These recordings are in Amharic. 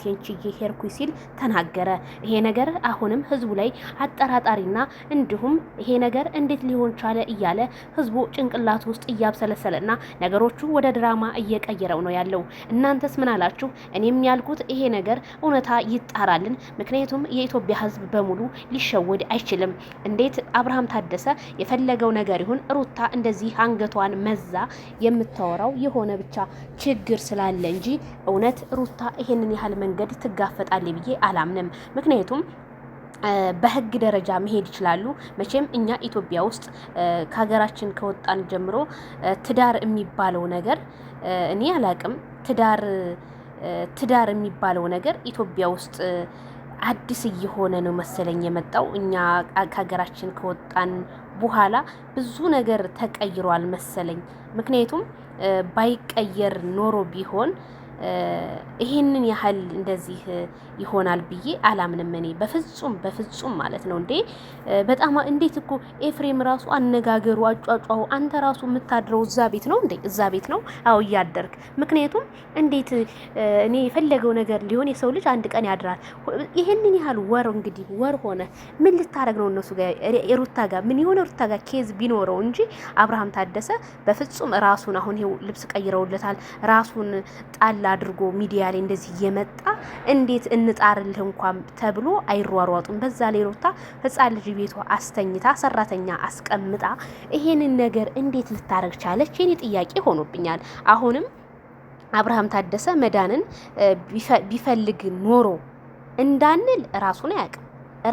ሴንቺዬ ሄርኩ ሲል ተናገረ። ይሄ ነገር አሁንም ህዝቡ ላይ አጠራጣሪና እንዲሁም ይሄ ነገር እንዴት ሊሆን ቻለ እያለ ህዝቡ ጭንቅላት ውስጥ እያብሰለሰለና ነገሮቹ ወደ ድራማ እየቀየረው ነው ያለው። እናንተስ ምን አላችሁ? እኔም ያልኩት ይሄ ነገር እውነታ ይጣራልን። ምክንያቱም የኢትዮጵያ ህዝብ በሙሉ ሊሸወድ አይችልም። እንዴት አብርሃም ታደሰ የፈለገው ነገር ይሁን ሩታ እንደዚህ አንገቷን መዛ የምታወራው የሆነ ብቻ ችግር ስላለ እንጂ እውነት ሩታ ይሄንን ያህል መንገድ ትጋፈጣለች ብዬ አላምንም። ምክንያቱም በህግ ደረጃ መሄድ ይችላሉ። መቼም እኛ ኢትዮጵያ ውስጥ ከሀገራችን ከወጣን ጀምሮ ትዳር የሚባለው ነገር እኔ አላቅም። ትዳር የሚባለው ነገር ኢትዮጵያ ውስጥ አዲስ እየሆነ ነው መሰለኝ የመጣው። እኛ ከሀገራችን ከወጣን በኋላ ብዙ ነገር ተቀይሯል መሰለኝ። ምክንያቱም ባይቀየር ኖሮ ቢሆን ይሄንን ያህል እንደዚህ ይሆናል ብዬ አላምንም። እኔ በፍጹም ማለት ነው። በጣም እንዴት እኮ ኤፍሬም ራሱ አነጋገሩ፣ አጫጫው አንተ ራሱ የምታድረው እዛ ቤት ነው እንዴ? እዛ ቤት ነው? አዎ እያደርክ። ምክንያቱም እንዴት እኔ የፈለገው ነገር ሊሆን የሰው ልጅ አንድ ቀን ያድራል። ይሄንን ያህል ወር እንግዲህ ወር ሆነ። ምን ልታረግ ነው እነሱ ጋር ሩታ ጋር ምን የሆነ ሩታ ጋር ኬዝ ቢኖረው እንጂ አብርሃም ታደሰ በፍጹም ራሱን አሁን ይኸው ልብስ ቀይረውለታል። ራሱን ጣል አድርጎ ሚዲያ ላይ እንደዚህ እየመጣ እንዴት እንጣርልህ እንኳን ተብሎ አይሯሯጡም። በዛ ላይ ሩታ ህፃን ልጅ ቤቷ አስተኝታ ሰራተኛ አስቀምጣ ይሄንን ነገር እንዴት ልታረግ ቻለች? የኔ ጥያቄ ሆኖብኛል። አሁንም አብርሃም ታደሰ መዳንን ቢፈልግ ኖሮ እንዳንል ራሱን አያውቅም።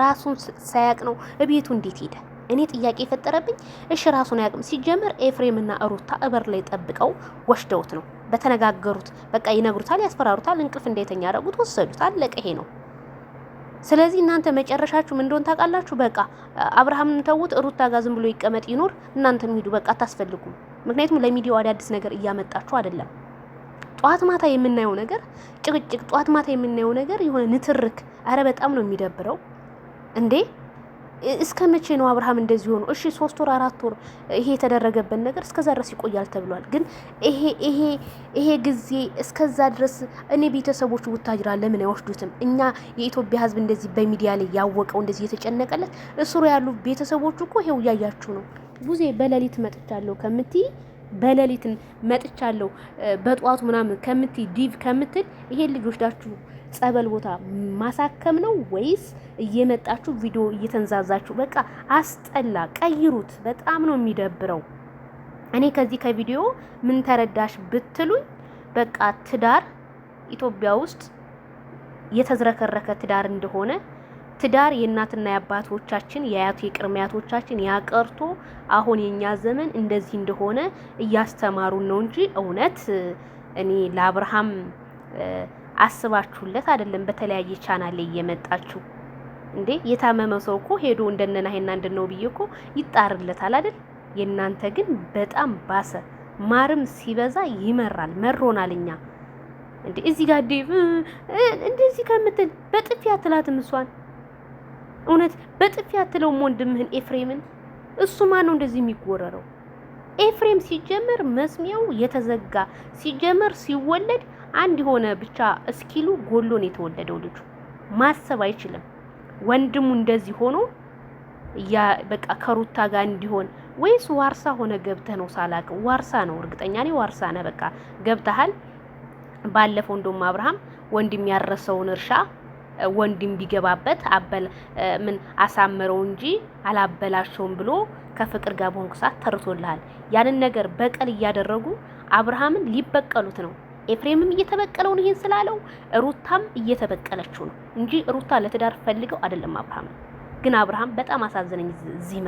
ራሱን ሳያውቅ ነው እቤቱ እንዴት ሄደ? እኔ ጥያቄ የፈጠረብኝ እሺ ራሱን አያውቅም። ሲጀመር ኤፍሬምና ሩታ እበር ላይ ጠብቀው ወሽደውት ነው በተነጋገሩት። በቃ ይነግሩታል፣ ያስፈራሩታል። እንቅልፍ እንደተኛ ያደረጉት ወሰዱት። አለቀ። ይሄ ነው። ስለዚህ እናንተ መጨረሻችሁ ምን እንደሆነ ታውቃላችሁ። በቃ አብርሃምን ተውት፣ ሩታ ጋር ዝም ብሎ ይቀመጥ ይኖር፣ እናንተም ሂዱ። በቃ አታስፈልጉም። ምክንያቱም ለሚዲያው አዳዲስ ነገር እያመጣችሁ አይደለም። ጧት ማታ የምናየው ነገር ጭቅጭቅ፣ ጧት ማታ የምናየው ነገር የሆነ ንትርክ። አረ በጣም ነው የሚደብረው እንዴ! እስከ መቼ ነው አብርሃም እንደዚህ ሆኖ? እሺ 3 ወር 4 ወር ይሄ የተደረገበት ነገር እስከዛ ድረስ ይቆያል ተብሏል። ግን ይሄ ጊዜ እስከዛ ድረስ እኔ ቤተሰቦቹ ውታጅራ ለምን አይወስዱትም? እኛ የኢትዮጵያ ሕዝብ እንደዚህ በሚዲያ ላይ ያወቀው እንደዚህ የተጨነቀለት እስሩ ያሉ ቤተሰቦቹ እኮ ይሄው እያያችሁ ነው። ጉዜ በሌሊት መጥቻለሁ ከምትይ በሌሊትን መጥቻለሁ በጧቱ ምናምን ከምትይ ዲቭ ከምትል ይሄን ልጅ ወስዳችሁ ጸበል ቦታ ማሳከም ነው ወይስ እየመጣችሁ ቪዲዮ እየተንዛዛችሁ? በቃ አስጠላ። ቀይሩት። በጣም ነው የሚደብረው። እኔ ከዚህ ከቪዲዮ ምን ተረዳሽ ብትሉኝ በቃ ትዳር ኢትዮጵያ ውስጥ የተዝረከረከ ትዳር እንደሆነ ትዳር የእናትና የአባቶቻችን የአያቱ የቅድሚያቶቻችን ያቀርቶ አሁን የኛ ዘመን እንደዚህ እንደሆነ እያስተማሩን ነው እንጂ እውነት እኔ ለአብርሃም አስባችሁለት አይደለም። በተለያየ ቻናል ላይ እየመጣችሁ እንዴ የታመመ ሰው እኮ ሄዶ እንደነናሄና እንደነው ብዬ እኮ ይጣርለታል አይደል? የናንተ ግን በጣም ባሰ። ማርም ሲበዛ ይመራል። መሮናል እኛ እንዴ እዚህ ጋር እንደዚህ ከምትል በጥፊ አትላትም እሷን? እውነት በጥፊ አትለውም ወንድምህን ኤፍሬምን? እሱ ማን ነው እንደዚህ የሚጎረረው? ኤፍሬም ሲጀመር መስሚያው የተዘጋ ሲጀመር ሲወለድ አንድ የሆነ ብቻ እስኪሉ ጎሎን የተወለደው ልጁ ማሰብ አይችልም። ወንድሙ እንደዚህ ሆኖ ያ በቃ ከሩታ ጋር እንዲሆን ወይስ ዋርሳ ሆነ ገብተህ ነው? ሳላቅ ዋርሳ ነው፣ እርግጠኛ ነኝ ዋርሳ ነህ። በቃ ገብተሃል። ባለፈው እንደውም አብርሃም ወንድም ያረሰውን እርሻ ወንድም ቢገባበት ምን አሳመረው እንጂ አላበላሸውም ብሎ ከፍቅር ጋር በሆንኩ ሰዓት ተርቶልሃል። ያንን ነገር በቀል እያደረጉ አብርሃምን ሊበቀሉት ነው። ኤፍሬምም እየተበቀለው ነው ይሄን ስላለው፣ ሩታም እየተበቀለችው ነው እንጂ ሩታ ለትዳር ፈልገው አይደለም አብርሃም። ግን አብርሃም በጣም አሳዘነኝ እዚህ